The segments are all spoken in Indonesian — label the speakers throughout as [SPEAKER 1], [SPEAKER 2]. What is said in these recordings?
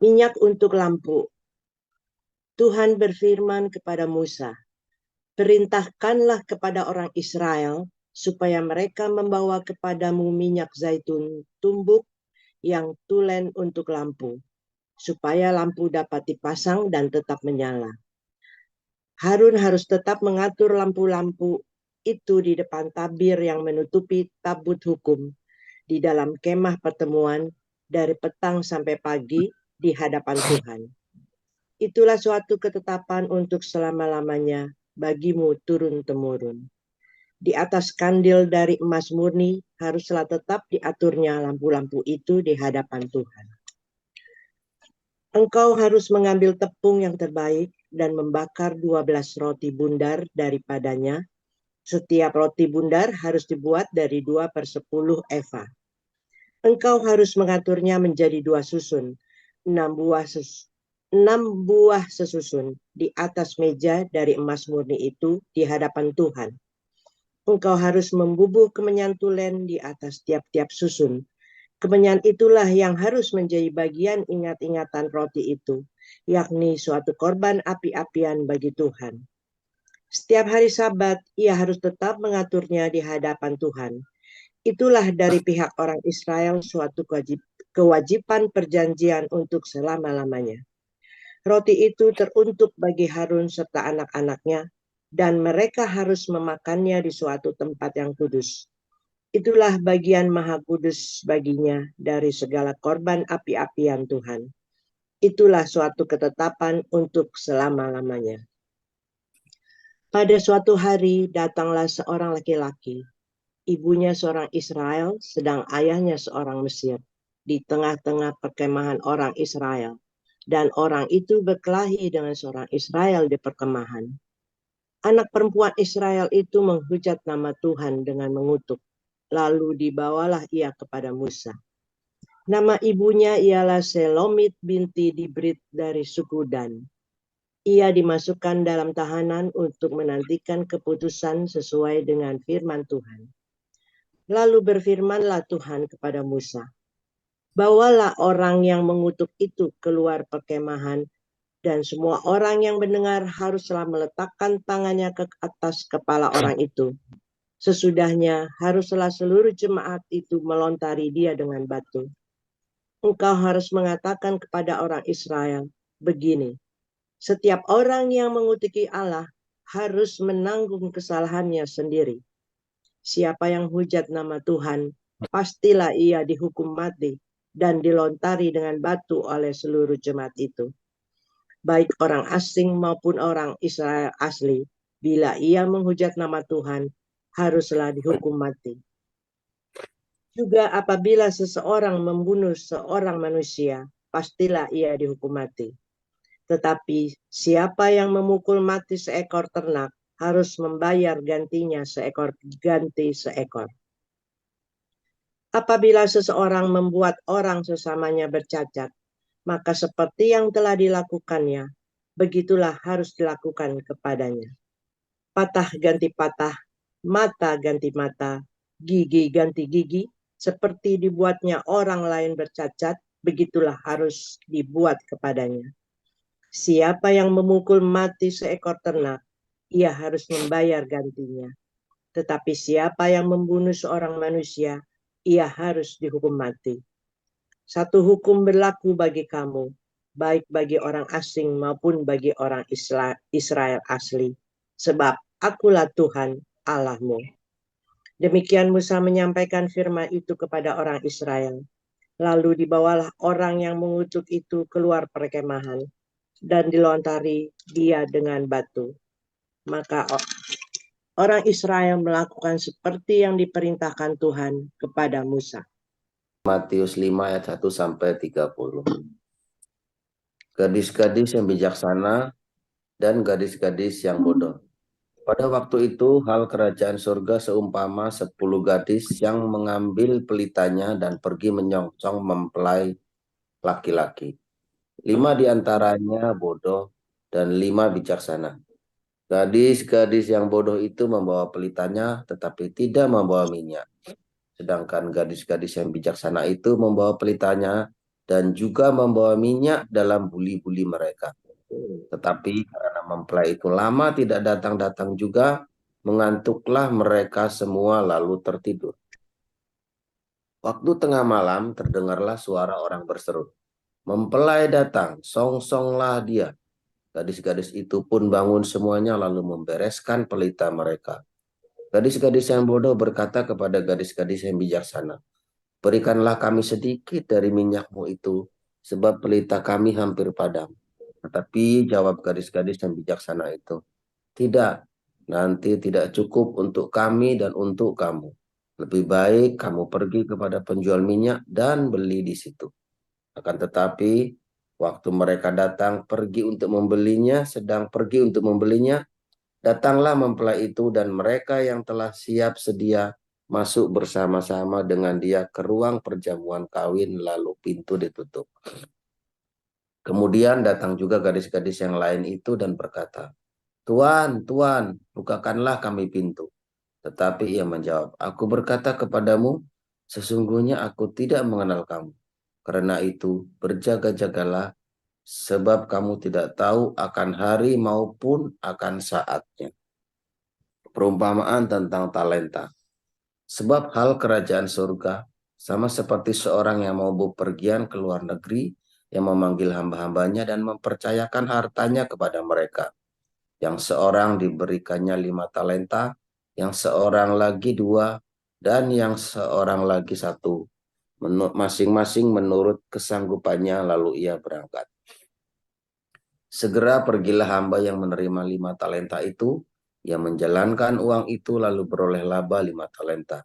[SPEAKER 1] Minyak untuk lampu. Tuhan berfirman kepada Musa, "Perintahkanlah kepada orang Israel supaya mereka membawa kepadamu minyak zaitun tumbuk yang tulen untuk lampu, supaya lampu dapat dipasang dan tetap menyala. Harun harus tetap mengatur lampu-lampu itu di depan tabir yang menutupi tabut hukum di dalam kemah pertemuan dari petang sampai pagi di hadapan Tuhan. Itulah suatu ketetapan untuk selama-lamanya bagimu turun-temurun. Di atas kandil dari emas murni haruslah tetap diaturnya lampu-lampu itu di hadapan Tuhan. Engkau harus mengambil tepung yang terbaik dan membakar 12 roti bundar daripadanya. Setiap roti bundar harus dibuat dari 2/10 eva. Engkau harus mengaturnya menjadi 2 susun, 6 buah sesusun di atas meja dari emas murni itu di hadapan Tuhan. Engkau harus membubuh kemenyan tulen di atas tiap-tiap susun. Kemenyan itulah yang harus menjadi bagian ingat-ingatan roti itu, yakni suatu korban api-apian bagi Tuhan. Setiap hari Sabat, ia harus tetap mengaturnya di hadapan Tuhan. Itulah dari pihak orang Israel suatu kewajiban perjanjian untuk selama-lamanya. Roti itu teruntuk bagi Harun serta anak-anaknya, dan mereka harus memakannya di suatu tempat yang kudus. Itulah bagian maha kudus baginya dari segala korban api-apian Tuhan. Itulah suatu ketetapan untuk selama-lamanya. Pada suatu hari datanglah seorang laki-laki, ibunya seorang Israel, sedang ayahnya seorang Mesir, di tengah-tengah perkemahan orang Israel. Dan orang itu berkelahi dengan seorang Israel di perkemahan. Anak perempuan Israel itu menghujat nama Tuhan dengan mengutuk. Lalu dibawalah ia kepada Musa. Nama ibunya ialah Selomit binti Dibrit dari suku Dan. Ia dimasukkan dalam tahanan untuk menantikan keputusan sesuai dengan firman Tuhan. Lalu berfirmanlah Tuhan kepada Musa, "Bawalah orang yang mengutuk itu keluar perkemahan, dan semua orang yang mendengar haruslah meletakkan tangannya ke atas kepala orang itu. Sesudahnya haruslah seluruh jemaat itu melontari dia dengan batu. Engkau harus mengatakan kepada orang Israel begini, setiap orang yang mengutuki Allah harus menanggung kesalahannya sendiri. Siapa yang hujat nama Tuhan, pastilah ia dihukum mati dan dilontari dengan batu oleh seluruh jemaat itu. Baik orang asing maupun orang Israel asli, bila ia menghujat nama Tuhan, haruslah dihukum mati. Juga apabila seseorang membunuh seorang manusia, pastilah ia dihukum mati. Tetapi siapa yang memukul mati seekor ternak, harus membayar gantinya seekor ganti seekor. Apabila seseorang membuat orang sesamanya bercacat, maka seperti yang telah dilakukannya, begitulah harus dilakukan kepadanya. Patah ganti patah, mata ganti mata, gigi ganti gigi, seperti dibuatnya orang lain bercacat, begitulah harus dibuat kepadanya. Siapa yang memukul mati seekor ternak, ia harus membayar gantinya. Tetapi siapa yang membunuh seorang manusia, ia harus dihukum mati. Satu hukum berlaku bagi kamu, baik bagi orang asing maupun bagi orang Israel asli. Sebab akulah Tuhan Allahmu. Demikian Musa menyampaikan firman itu kepada orang Israel. Lalu dibawalah orang yang mengutuk itu keluar perkemahan dan dilontari dia dengan batu. Maka orang Israel melakukan seperti yang diperintahkan Tuhan kepada Musa.
[SPEAKER 2] Matius 5 ayat 1 sampai 30. Gadis-gadis yang bijaksana dan gadis-gadis yang bodoh. Pada waktu itu hal kerajaan surga seumpama 10 gadis yang mengambil pelitanya dan pergi menyongsong mempelai laki-laki. 5 diantaranya bodoh dan 5 bijaksana. Gadis-gadis yang bodoh itu membawa pelitanya tetapi tidak membawa minyak. Sedangkan gadis-gadis yang bijaksana itu membawa pelitanya dan juga membawa minyak dalam buli-buli mereka. Tetapi karena mempelai itu lama tidak datang-datang juga, mengantuklah mereka semua lalu tertidur. Waktu tengah malam terdengarlah suara orang berseru, "Mempelai datang, songsonglah dia." Gadis-gadis itu pun bangun semuanya lalu membereskan pelita mereka. Gadis-gadis yang bodoh berkata kepada gadis-gadis yang bijaksana, "Berikanlah kami sedikit dari minyakmu itu, sebab pelita kami hampir padam." Tetapi jawab gadis-gadis yang bijaksana itu, "Tidak, nanti tidak cukup untuk kami dan untuk kamu. Lebih baik kamu pergi kepada penjual minyak dan beli di situ." Akan tetapi, waktu mereka datang sedang pergi untuk membelinya, datanglah mempelai itu dan mereka yang telah siap sedia masuk bersama-sama dengan dia ke ruang perjamuan kawin, lalu pintu ditutup. Kemudian datang juga gadis-gadis yang lain itu dan berkata, "Tuan, Tuan, bukakanlah kami pintu." Tetapi ia menjawab, "Aku berkata kepadamu, sesungguhnya aku tidak mengenal kamu. Karena itu, berjaga-jagalah, sebab kamu tidak tahu akan hari maupun akan saatnya." Perumpamaan tentang talenta. Sebab hal kerajaan surga sama seperti seorang yang mau bepergian ke luar negeri, yang memanggil hamba-hambanya dan mempercayakan hartanya kepada mereka. Yang seorang diberikannya 5 talenta, yang seorang lagi 2, dan yang seorang lagi 1. Masing-masing menurut kesanggupannya, lalu ia berangkat. Segera pergilah hamba yang menerima 5 talenta itu, yang menjalankan uang itu lalu beroleh laba 5 talenta.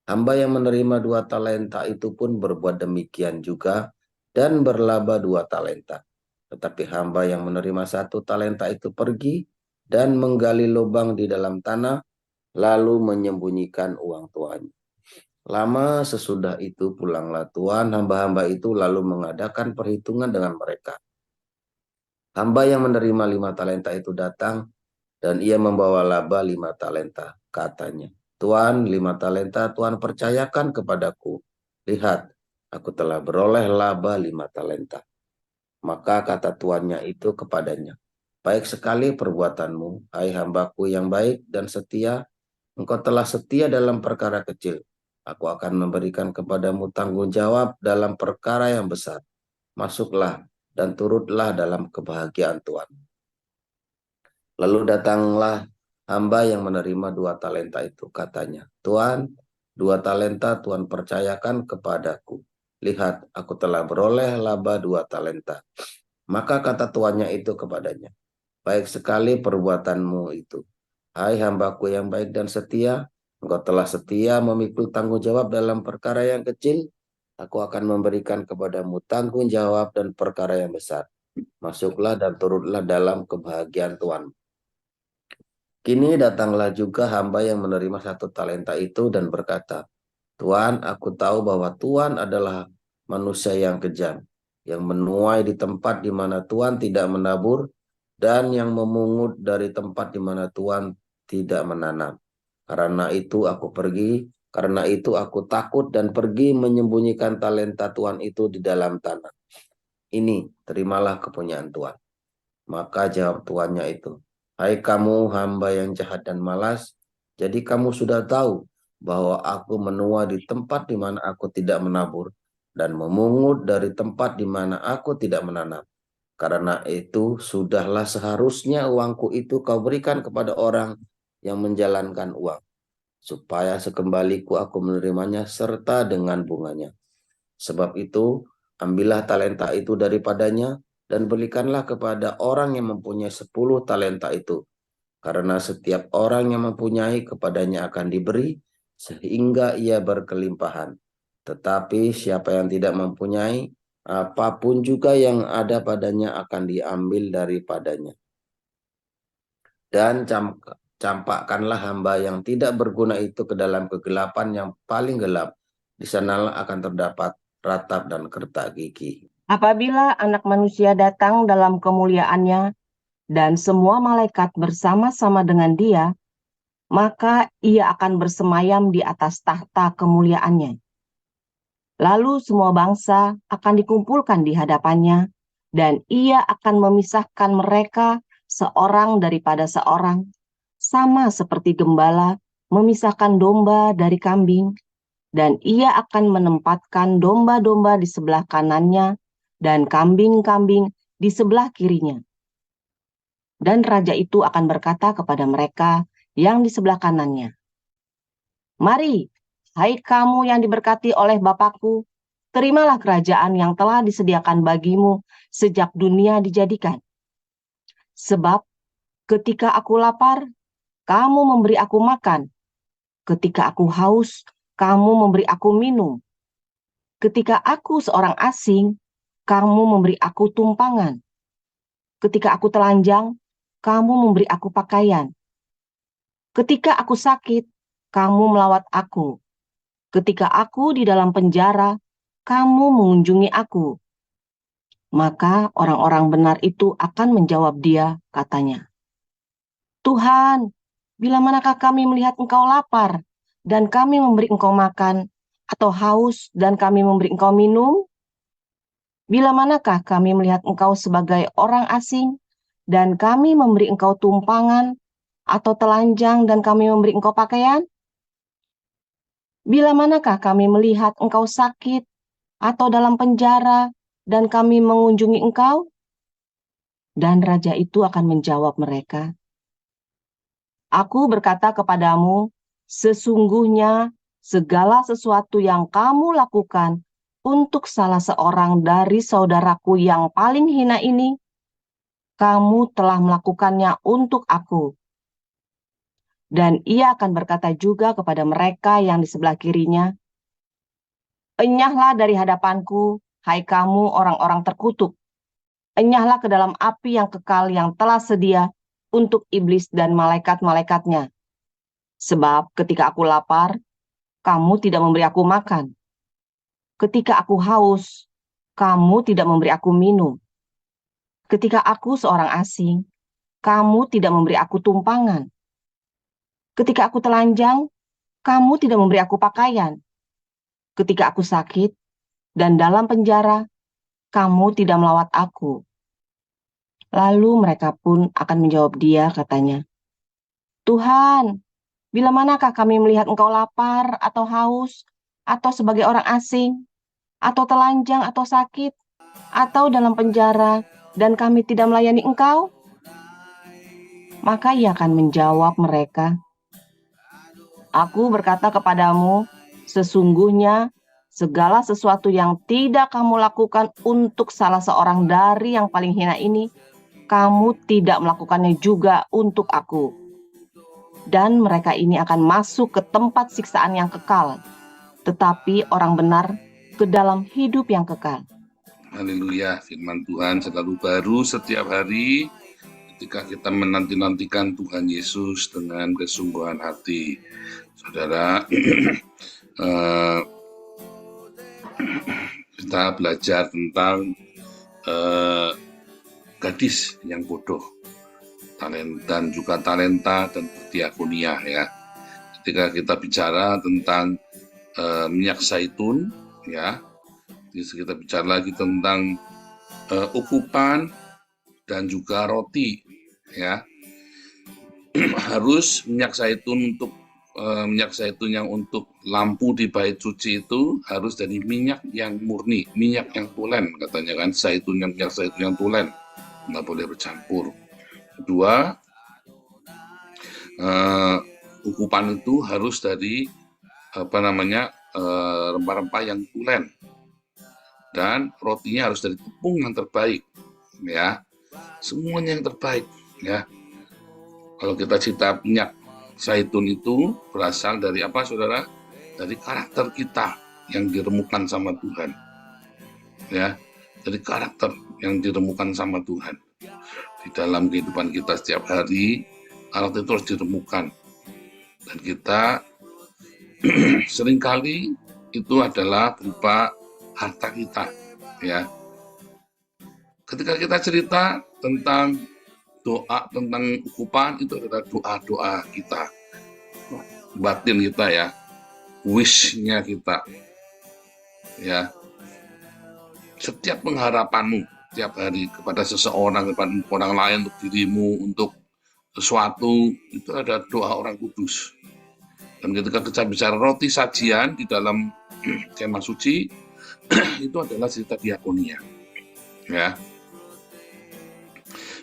[SPEAKER 2] Hamba yang menerima 2 talenta itu pun berbuat demikian juga dan berlaba 2 talenta. Tetapi hamba yang menerima 1 talenta itu pergi dan menggali lubang di dalam tanah, lalu menyembunyikan uang tuannya. Lama sesudah itu pulanglah tuan hamba-hamba itu lalu mengadakan perhitungan dengan mereka. Hamba yang menerima 5 talenta itu datang dan ia membawa laba 5 talenta. Katanya, "Tuan, 5 talenta Tuan percayakan kepadaku. Lihat, aku telah beroleh laba 5 talenta." Maka kata tuannya itu kepadanya, "Baik sekali perbuatanmu, hai hambaku yang baik dan setia. Engkau telah setia dalam perkara kecil. Aku akan memberikan kepadamu tanggung jawab dalam perkara yang besar. Masuklah dan turutlah dalam kebahagiaan Tuhan." Lalu datanglah hamba yang menerima 2 talenta itu. Katanya, "Tuan, 2 talenta Tuan percayakan kepadaku. Lihat, aku telah beroleh laba 2 talenta." Maka kata tuannya itu kepadanya, "Baik sekali perbuatanmu itu. Hai hambaku yang baik dan setia, engkau telah setia memikul tanggung jawab dalam perkara yang kecil. Aku akan memberikan kepadamu tanggung jawab dan perkara yang besar. Masuklah dan turutlah dalam kebahagiaan Tuhan." Kini datanglah juga hamba yang menerima 1 talenta itu dan berkata, "Tuan, aku tahu bahwa Tuan adalah manusia yang kejam, yang menuai di tempat di mana Tuan tidak menabur, dan yang memungut dari tempat di mana Tuan tidak menanam. Karena itu aku takut dan pergi menyembunyikan talenta Tuan itu di dalam tanah. Ini, terimalah kepunyaan Tuan." Maka jawab tuannya itu, "Hai kamu hamba yang jahat dan malas, jadi kamu sudah tahu bahwa aku menua di tempat di mana aku tidak menabur dan memungut dari tempat di mana aku tidak menanam. Karena itu sudahlah seharusnya uangku itu kau berikan kepada orang yang menjalankan uang, supaya sekembaliku aku menerimanya serta dengan bunganya. Sebab itu, ambillah talenta itu daripadanya dan berikanlah kepada orang yang mempunyai 10 talenta itu. Karena setiap orang yang mempunyai kepadanya akan diberi, sehingga ia berkelimpahan. Tetapi siapa yang tidak mempunyai, apapun juga yang ada padanya akan diambil daripadanya. Dan campakkanlah hamba yang tidak berguna itu ke dalam kegelapan yang paling gelap. Di sanalah akan terdapat ratap dan kertak gigi.
[SPEAKER 3] Apabila Anak Manusia datang dalam kemuliaannya dan semua malaikat bersama-sama dengan dia, maka ia akan bersemayam di atas tahta kemuliaannya. Lalu semua bangsa akan dikumpulkan di hadapannya, dan ia akan memisahkan mereka seorang daripada seorang, sama seperti gembala memisahkan domba dari kambing, dan ia akan menempatkan domba-domba di sebelah kanannya dan kambing-kambing di sebelah kirinya. Dan raja itu akan berkata kepada mereka yang di sebelah kanannya, "Mari, hai kamu yang diberkati oleh Bapakku, terimalah kerajaan yang telah disediakan bagimu sejak dunia dijadikan. Sebab ketika aku lapar, kamu memberi aku makan. Ketika aku haus, kamu memberi aku minum. Ketika aku seorang asing, kamu memberi aku tumpangan. Ketika aku telanjang, kamu memberi aku pakaian. Ketika aku sakit, kamu melawat aku. Ketika aku di dalam penjara, kamu mengunjungi aku." Maka orang-orang benar itu akan menjawab dia, katanya, "Tuhan, bila manakah kami melihat engkau lapar, dan kami memberi engkau makan, atau haus, dan kami memberi engkau minum? Bila manakah kami melihat engkau sebagai orang asing, dan kami memberi engkau tumpangan, atau telanjang, dan kami memberi engkau pakaian? Bila manakah kami melihat engkau sakit, atau dalam penjara, dan kami mengunjungi engkau?" Dan raja itu akan menjawab mereka, "Aku berkata kepadamu, sesungguhnya segala sesuatu yang kamu lakukan untuk salah seorang dari saudaraku yang paling hina ini, kamu telah melakukannya untuk aku." Dan ia akan berkata juga kepada mereka yang di sebelah kirinya, "Enyahlah dari hadapanku, hai kamu orang-orang terkutuk. Enyahlah ke dalam api yang kekal yang telah sedia untuk iblis dan malaikat-malaikatnya. Sebab ketika aku lapar, kamu tidak memberi aku makan. Ketika aku haus, kamu tidak memberi aku minum. Ketika aku seorang asing, kamu tidak memberi aku tumpangan. Ketika aku telanjang, kamu tidak memberi aku pakaian. Ketika aku sakit dan dalam penjara, kamu tidak melawat aku." Lalu mereka pun akan menjawab dia, katanya, "Tuhan, bila manakah kami melihat engkau lapar atau haus, atau sebagai orang asing, atau telanjang atau sakit, atau dalam penjara, dan kami tidak melayani engkau?" Maka ia akan menjawab mereka, "Aku berkata kepadamu, sesungguhnya segala sesuatu yang tidak kamu lakukan untuk salah seorang dari yang paling hina ini, kamu tidak melakukannya juga untuk aku." Dan mereka ini akan masuk ke tempat siksaan yang kekal, tetapi orang benar ke dalam hidup yang kekal.
[SPEAKER 4] Haleluya, firman Tuhan selalu baru setiap hari ketika kita menanti-nantikan Tuhan Yesus dengan kesungguhan hati. Saudara, kita belajar tentang gadis yang bodoh, dan juga talenta dan berdiakonia ya. Ketika kita bicara tentang minyak zaitun ya, kita bicara lagi tentang ukupan dan juga roti ya. Harus minyak zaitun yang untuk lampu di bait suci itu harus dari minyak yang murni, minyak yang tulen, katanya kan, minyak zaitun yang tulen, nggak boleh bercampur. Kedua, ukupan itu harus dari rempah-rempah yang tulen, dan rotinya harus dari tepung yang terbaik ya, semuanya yang terbaik ya. Kalau kita cita minyak zaitun itu berasal dari apa, saudara? Dari karakter kita yang diremukkan sama Tuhan ya, dari karakter yang diremukkan sama Tuhan di dalam kehidupan kita setiap hari. Karakter itu harus diremukkan, dan kita seringkali itu adalah berupa harta kita ya. Ketika kita cerita tentang doa, tentang ukupan, itu adalah doa-doa kita, batin kita ya, wish-nya kita ya. Setiap pengharapanmu tiap hari kepada seseorang, kepada orang lain, untuk dirimu, untuk sesuatu, itu ada doa orang kudus. Dan ketika kita bicara roti sajian di dalam kemah suci, itu adalah cerita diakonia, ya.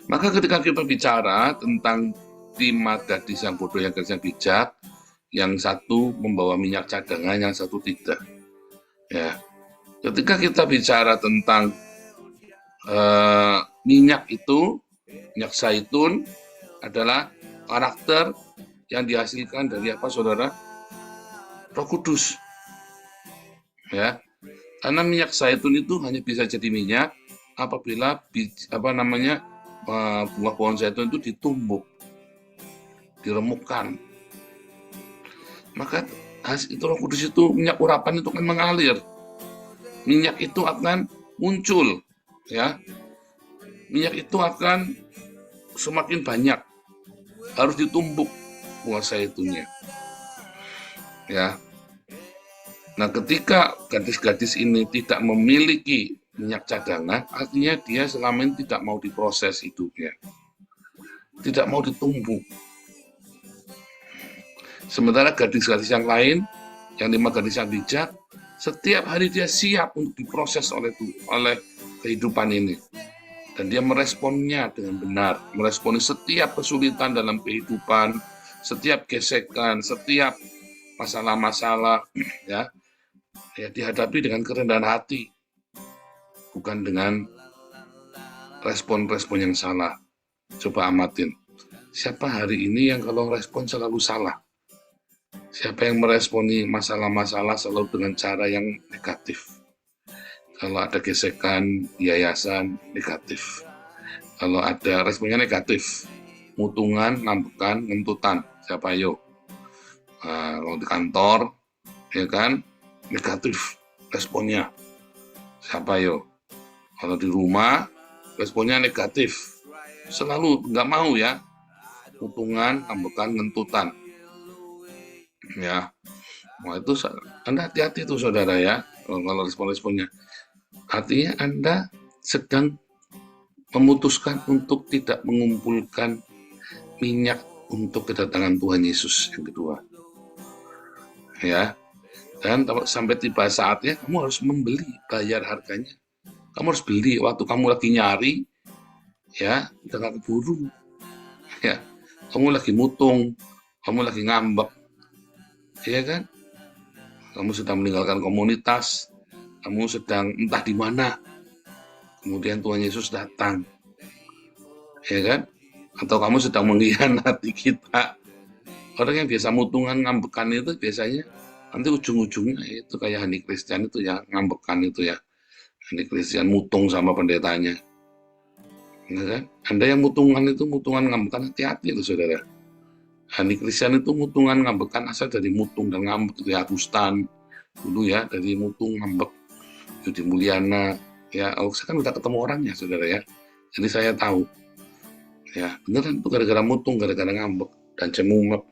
[SPEAKER 4] Maka ketika kita bicara tentang 5 gadis yang bodoh, yang gadis yang bijak, yang satu membawa minyak cadangan, yang satu tidak, ya. Ketika kita bicara tentang minyak itu, minyak zaitun adalah karakter yang dihasilkan dari apa, saudara? Roh Kudus, ya. Karena minyak zaitun itu hanya bisa jadi minyak apabila buah pohon zaitun itu ditumbuk, diremukkan. Maka itu Roh Kudus itu, minyak urapan itu kan mengalir. Minyak itu akan muncul, ya. Minyak itu akan semakin banyak, harus ditumbuk buah zaitunnya, ya. Nah, ketika gadis-gadis ini tidak memiliki minyak cadangan, artinya dia selama ini tidak mau diproses hidupnya, tidak mau ditumbuk. Sementara gadis-gadis yang lain, yang 5 gadis yang bijak, setiap hari dia siap untuk diproses oleh kehidupan ini. Dan dia meresponnya dengan benar, meresponi setiap kesulitan dalam kehidupan, setiap gesekan, setiap masalah-masalah, ya dihadapi dengan kerendahan hati, bukan dengan respon-respon yang salah. Coba amatin, siapa hari ini yang kalau respon selalu salah? Siapa yang meresponi masalah-masalah selalu dengan cara yang negatif? Kalau ada gesekan, yayasan, negatif. Kalau ada responnya negatif, mutungan, ngambekan, ngentutan. Siapa yo? Kalau di kantor, ya kan, negatif responnya. Siapa yo? Kalau di rumah, responnya negatif. Selalu nggak mau, ya. Mutungan, ngambekan, ngentutan. Ya, wah itu Anda hati-hati tuh, saudara, ya. Kalau respon-responnya, artinya Anda sedang memutuskan untuk tidak mengumpulkan minyak untuk kedatangan Tuhan Yesus yang kedua, ya. Dan sampai tiba saatnya kamu harus membeli, bayar harganya. Kamu harus beli waktu kamu lagi nyari, ya, udah gak keburu, ya. Kamu lagi mutung, kamu lagi ngambek, ya kan? Kamu sedang meninggalkan komunitas, kamu sedang entah di mana, kemudian Tuhan Yesus datang, ya kan? Atau kamu sedang mengkhianati kita. Orang yang biasa mutungan, ngambekan itu biasanya nanti ujung-ujungnya itu kayak Hani Christian itu, ya, ngambekan itu, ya. Hani Christian mutung sama pendetanya, ya kan? Anda yang mutungan itu, mutungan ngambekan, hati-hati itu, saudara. Hani Christian itu mutungan ngambekan, asal dari mutung dan ngambek, dari Agustan dulu, ya, dari mutung ngambek. Yudi Mulyana, ya, saya kan udah ketemu orangnya, saudara, ya. Jadi saya tahu, ya, beneran itu gara-gara mutung, gara-gara ngambek dan cemungep,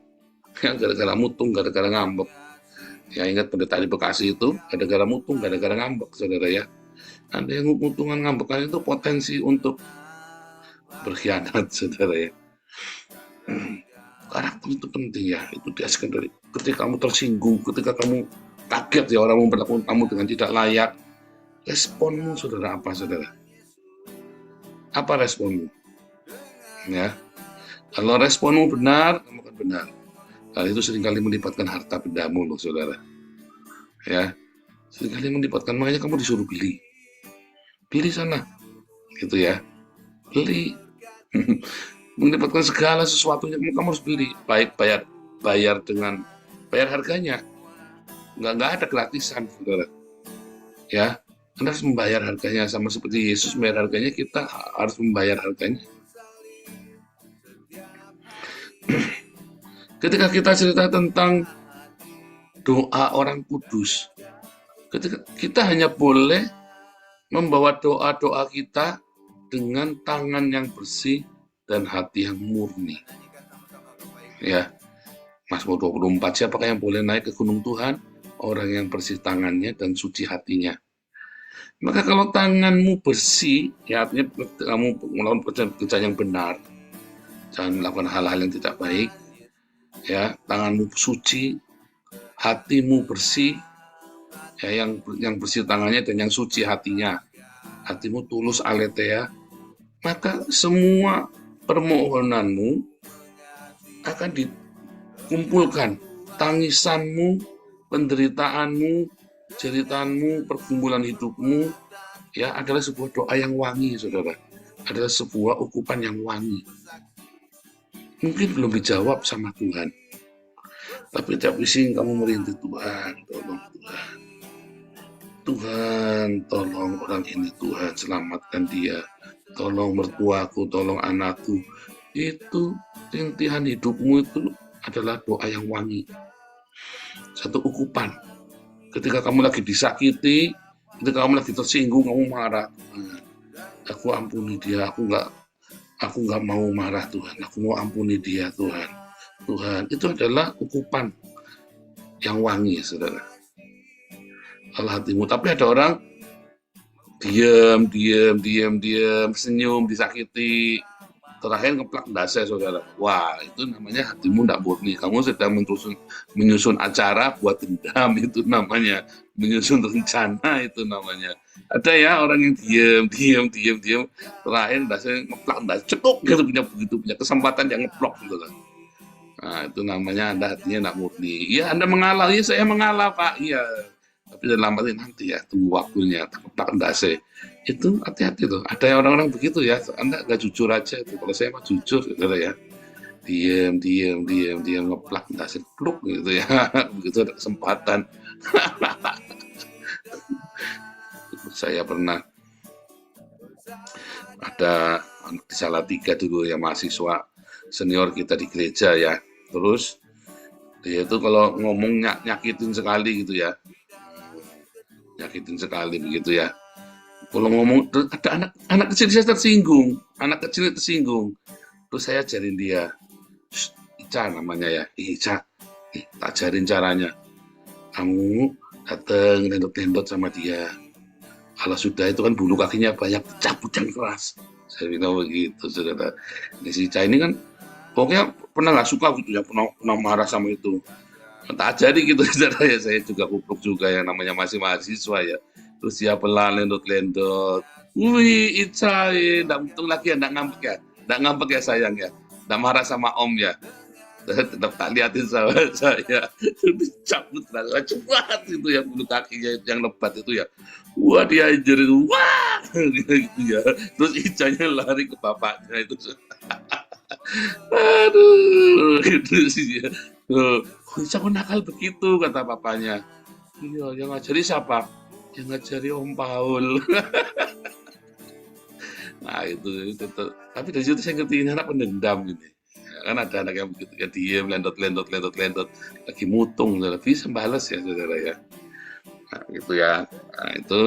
[SPEAKER 4] ya, gara-gara mutung, gara-gara ngambek. Ya, ingat pendeta di Bekasi itu gara-gara mutung, gara-gara ngambek, saudara, ya. Ada yang mutungan ngambekan itu potensi untuk berkhianat, saudara, ya. Karakter itu penting, ya. Itu dihasilkan dari ketika kamu tersinggung, ketika kamu kaget, ya, orang memperlakukan kamu dengan tidak layak. Responmu, saudara, apa, saudara? Apa responmu? Ya, kalau responmu benar, kamu akan benar. Hal itu seringkali melibatkan harta bendamu, loh, saudara. Ya, seringkali melibatkan, makanya kamu disuruh beli sana, gitu, ya. Beli. Mendapatkan segala sesuatunya, kamu harus beli, baik bayar harganya, nggak ada gratisan, saudara, ya. Anda harus membayar harganya, sama seperti Yesus membayar harganya, kita harus membayar harganya. Ketika kita cerita tentang doa orang kudus, ketika kita hanya boleh membawa doa-doa kita dengan tangan yang bersih dan hati yang murni, ya. Mazmur 24, siapakah yang boleh naik ke gunung Tuhan? orang yang bersih tangannya dan suci hatinya. Maka kalau tanganmu bersih, ya artinya kamu melakukan pekerjaan yang benar, jangan melakukan hal-hal yang tidak baik, ya, tanganmu suci, hatimu bersih, ya, yang bersih tangannya dan yang suci hatinya, hatimu tulus aletheia, maka semua permohonanmu akan dikumpulkan, tangisanmu, penderitaanmu, jeritanmu, pergumulan hidupmu, ya, adalah sebuah doa yang wangi, saudara. Adalah sebuah ukupan yang wangi. Mungkin belum dijawab sama Tuhan, tapi tiap bising kamu merintih, Tuhan, tolong Tuhan. Tuhan, tolong orang ini, Tuhan, selamatkan dia. Tolong mertuaku, tolong anakku. Itu rintihan hidupmu itu adalah doa yang wangi. Satu ukupan. Ketika kamu lagi disakiti, ketika kamu lagi tersinggung, kamu marah, Tuhan, aku ampuni dia, aku nggak mau marah, Tuhan, aku mau ampuni dia, Tuhan. Tuhan, itu adalah ukupan yang wangi, saudara. Allah hatimu. Tapi ada orang diam, senyum, disakiti, terakhir ngeplak dasa, saudara. Wah, itu namanya hatimu tidak murni. Kamu sedang menyusun acara buat dendam, itu namanya. Menyusun rencana, itu namanya. Ada ya orang yang diam, terakhir dasa ngeplak dasa, cekuk gitu, punya kesempatan yang ngeplok gitu kan. Nah, itu namanya Anda hatinya tidak murni. Iya, Anda mengalah, iya saya mengalah, Pak. Iya. Tapi dalam arti nanti ya, tunggu waktunya, tak dase. Itu hati-hati tuh. Ada orang-orang begitu ya, Anda nggak jujur aja tuh. Kalau saya mah jujur, gitu ya. Diam, ngeplak dase, pluk gitu ya. Begitu ada kesempatan. Saya pernah ada anak di Salatiga dulu ya, mahasiswa senior kita di gereja ya. Terus dia itu kalau ngomong nyakitin sekali gitu ya. Nyakitin sekali begitu ya. Kalau ngomong ada anak kecil saya tersinggung, Terus saya ajarin dia, Ica namanya ya, Ica, tak ajarin caranya. Kamu datang lendot-lendot sama dia. Kalau sudah itu kan bulu kakinya banyak, cabut yang keras. Saya bilang begitu, saudara. Ini si Ica ini kan pokoknya pernah nggak suka gitu ya, pernah marah sama itu. Tak ajari gitu, saudara ya. Saya juga kupluk juga yang namanya masih mahasiswa ya. Terus dia pelan lendot-lendot. Wih, Ica, nggak untung lagi ya, nggak ngambek ya sayang ya, nggak marah sama Om ya. Tetap tak liatin sama saya. Dicabut cepat itu ya bulu kakinya yang lebat itu ya. Wah dia jerit, wah gitu ya. Terus Icanya lari ke bapaknya itu. Aduh, itu sih ya. Ica kok nakal begitu, kata papanya. Iya, yang ngajari siapa? Yang ngajari Om Paul. Nah itu. Tapi dari situ saya ngerti ini anak pendendam gitu. Kan ada anak yang begitu ya, diem, lendot, lagi mutung, saudara. Bisa balas ya, saudara ya. Nah gitu ya. Nah itu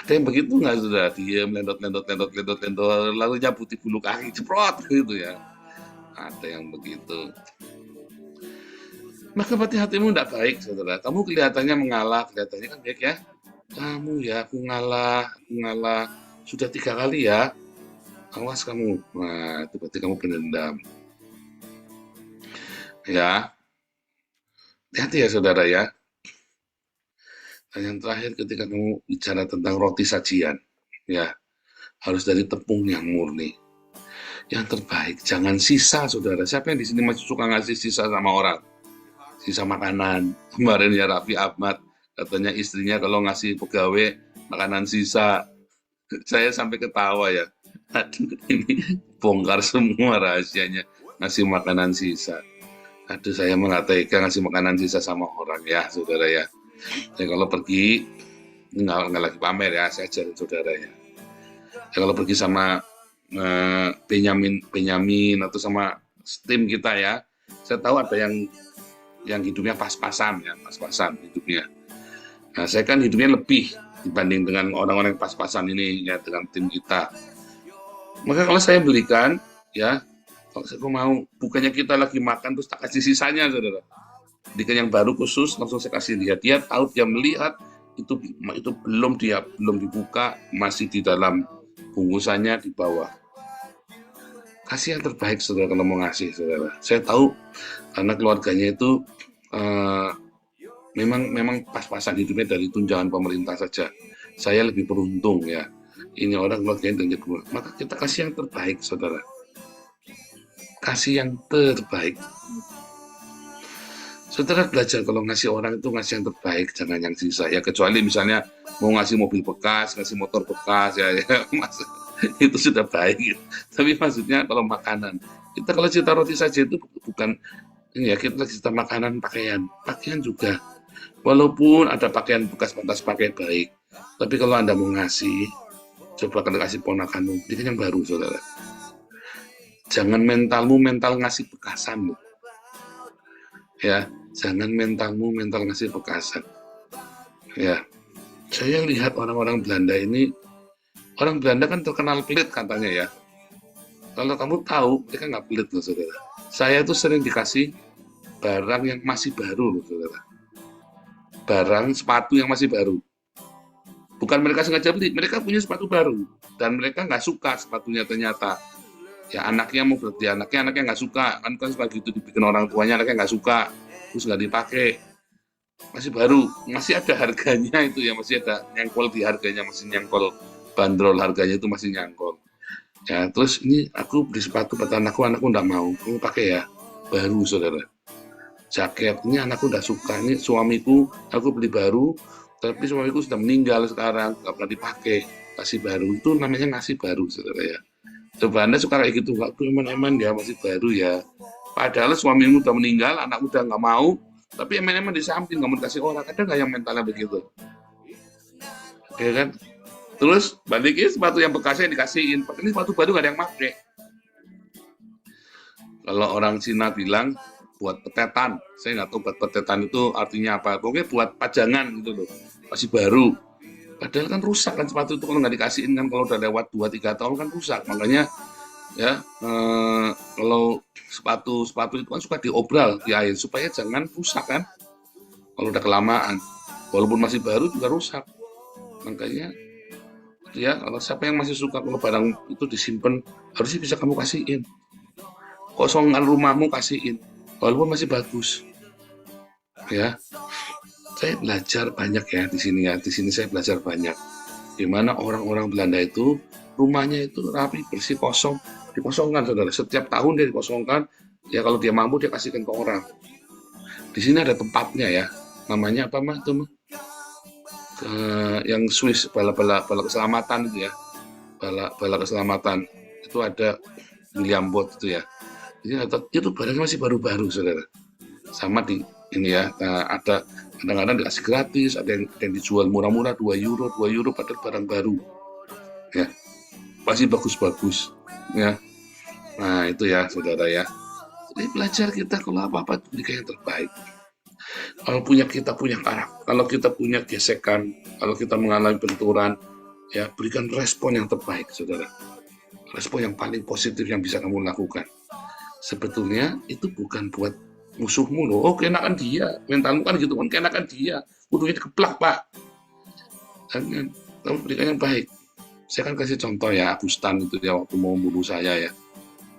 [SPEAKER 4] ada yang begitu nggak, saudara? Diem, lendot, lalu nyabuti bulu kaki, ceprot gitu ya. Ada yang begitu. Maka berarti hatimu tidak baik, saudara. Kamu kelihatannya mengalah, kelihatannya kan baik ya. Kamu ya, aku ngalah. Sudah 3 kali ya. Awas kamu. Nah, itu berarti kamu pendendam. Ya, hati-hati ya saudara ya. Dan yang terakhir ketika kamu bicara tentang roti sajian, ya harus dari tepung yang murni, yang terbaik. Jangan sisa, saudara. Siapa yang di sini masih suka ngasih sisa sama orang? Sisa makanan. Kemarin ya Raffi Ahmad katanya istrinya kalau ngasih pegawai makanan sisa, saya sampai ketawa ya. Aduh, ini bongkar semua rahasianya, ngasih makanan sisa. Aduh, saya nggak tega ngasih makanan sisa sama orang ya, saudara ya. Saya kalau pergi, nggak lagi pamer ya, saya ajarin saudara ya. Saya kalau pergi sama Benyamin atau sama tim kita ya, saya tahu ada yang hidupnya pas-pasan ya, pas-pasan hidupnya. Nah, saya kan hidupnya lebih dibanding dengan orang-orang yang pas-pasan ini ya, dengan tim kita. Maka kalau saya belikan ya, kalau saya mau, bukannya kita lagi makan terus tak kasih sisanya, saudara. Bikin yang baru khusus, langsung saya kasih lihat. Dia tahu, dia melihat itu belum dibuka, masih di dalam bungkusannya di bawah. Kasih yang terbaik, saudara, kalau mau ngasih, saudara. Saya tahu karena keluarganya itu memang pas-pasan hidupnya dari tunjangan pemerintah saja. Saya lebih beruntung ya. Ini orang keluarganya dari keluar. Maka kita kasih yang terbaik, saudara. Kasih yang terbaik. Saudara belajar kalau ngasih orang itu ngasih yang terbaik, jangan yang sisa. Ya kecuali misalnya mau ngasih mobil bekas, ngasih motor bekas, ya itu sudah baik. Tapi maksudnya kalau makanan, kita kalau cerita roti saja itu bukan ini ya, kita cerita makanan, pakaian juga. Walaupun ada pakaian bekas pantas pakai baik, tapi kalau Anda mau ngasih, coba kalau kasih ponakanmu, bikin yang baru, saudara. Jangan mental ngasih bekasan, loh. Ya, jangan mental ngasih bekasan. Ya, saya lihat orang-orang Belanda ini, orang Belanda kan terkenal pelit katanya ya. Kalau kamu tahu, mereka nggak pelit loh, saudara. Saya tuh sering dikasih barang yang masih baru loh, saudara. Barang sepatu yang masih baru. Bukan mereka sengaja beli, mereka punya sepatu baru dan mereka nggak suka sepatunya ternyata. Ya anaknya mau berarti anaknya nggak suka, kan suka gitu dibikin orang tuanya, anaknya nggak suka, terus nggak dipakai. Masih baru, masih ada harganya itu ya, masih ada nyangkol di harganya, masih nyangkol bandrol harganya itu masih nyangkol. Ya terus ini aku beli sepatu buat anakku nggak mau, kamu pakai ya, baru, saudara. Jaket ini anakku udah suka, ini suamiku aku beli baru, tapi suamiku sudah meninggal sekarang, nggak pernah dipakai, kasih baru. Itu namanya ngasih baru, saudara ya. Coba Anda suka kayak gitu, waktu eman-eman dia masih baru ya. Padahal suamimu udah meninggal, anak udah nggak mau, tapi eman-eman di samping nggak mau dikasih orang. Ada nggak yang mentalnya begitu? Ya kan? Terus balikin sepatu yang bekasnya dikasihin, ini sepatu baru nggak ada yang pakai. Kalau orang Cina bilang buat petetan, saya nggak tahu buat petetan itu artinya apa. Pokoknya buat pajangan gitu loh, masih baru. Padahal kan rusak kan sepatu itu kalau nggak dikasihin kan, kalau udah lewat 2-3 tahun kan rusak. Makanya ya kalau sepatu itu kan suka diobral di air supaya jangan rusak kan. Kalau udah kelamaan, walaupun masih baru juga rusak. Makanya ya kalau siapa yang masih suka kalau barang itu disimpan, harusnya bisa kamu kasihin. Kosongan rumahmu kasihin, walaupun masih bagus. Ya. Saya belajar banyak ya di sini ya. Di sini saya belajar banyak. Di mana orang-orang Belanda itu rumahnya itu rapi, bersih, kosong, dikosongkan, saudara. Setiap tahun dia dikosongkan. Ya kalau dia mampu dia kasihkan ke orang. Di sini ada tempatnya ya. Namanya apa mah itu mah? Yang Swiss bala keselamatan itu ya. Bala keselamatan itu ada William Booth itu ya. Itu barangnya masih baru-baru, saudara. Sama di ini ya, ada kadang-kadang dikasih gratis, ada yang dijual murah-murah 2 euro padahal barang baru ya, pasti bagus-bagus ya. Nah itu ya, saudara ya. Jadi belajar kita kalau apa-apa berikan yang terbaik. Kalau kita punya karakter, kalau kita punya gesekan, kalau kita mengalami benturan, ya berikan respon yang terbaik, saudara. Respon yang paling positif yang bisa kamu lakukan. Sebetulnya itu bukan buat musuhmu loh, oh kenakan dia, mentalmu kan gitu kan, kenakan dia, kudunya dikeplak pak. Jangan, kamu berikan yang baik. Saya kan kasih contoh ya, Agustan itu dia waktu mau bunuh saya ya.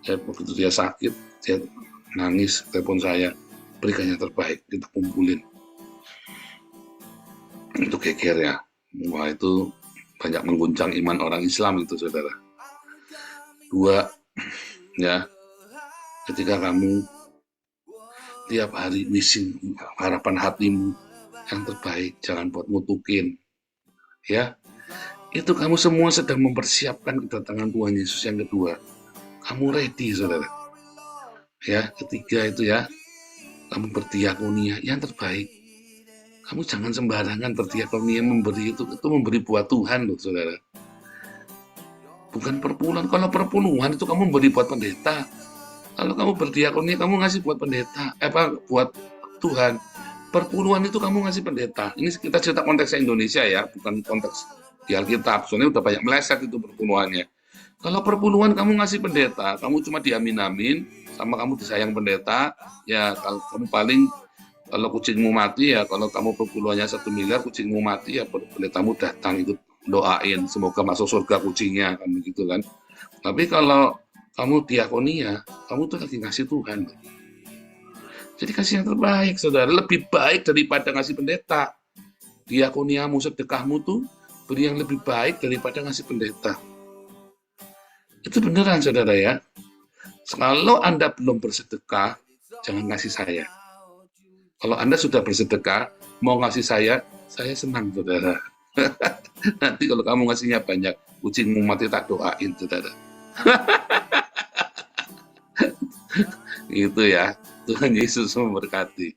[SPEAKER 4] Waktu dia sakit, dia nangis, telepon saya, berikan yang terbaik, kita kumpulin. Itu geger ya, wah itu banyak mengguncang iman orang Islam itu, saudara. 2, ya, ketika kamu tiap hari wishing harapan hatimu yang terbaik, jangan buat ngutukin ya, itu kamu semua sedang mempersiapkan kedatangan Tuhan Yesus yang kedua. Kamu ready, saudara ya. Ketiga itu ya, kamu berdiakonia yang terbaik. Kamu jangan sembarangan berdiakonia, memberi itu memberi buat Tuhan loh, saudara, bukan perpuluhan. Kalau perpuluhan itu kamu memberi buat pendeta. Kalau kamu berdiakonia, kamu ngasih buat pendeta, buat Tuhan. Perpuluhan itu kamu ngasih pendeta. Ini kita cerita konteksnya Indonesia ya, bukan konteks di Alkitab. Soalnya udah banyak meleset itu perpuluhannya. Kalau perpuluhan kamu ngasih pendeta, kamu cuma diamin-amin, sama kamu disayang pendeta, ya kalau kamu paling Kalau kucingmu mati ya, kalau kamu perpuluhannya 1 miliar, kucingmu mati ya, pendetamu datang ikut doain semoga masuk surga kucingnya, kan begitu kan. Tapi kalau kamu diakonia, kamu tuh lagi ngasih Tuhan. Jadi kasih yang terbaik, saudara. Lebih baik daripada ngasih pendeta. Diakoniamu, sedekahmu tuh beri yang lebih baik daripada ngasih pendeta. Itu beneran, saudara ya. Kalau Anda belum bersedekah, jangan ngasih saya. Kalau Anda sudah bersedekah, mau ngasih saya senang, saudara. Nanti kalau kamu ngasihnya banyak, kucingmu mati tak doain, saudara. Itu ya. Tuhan Yesus memberkati.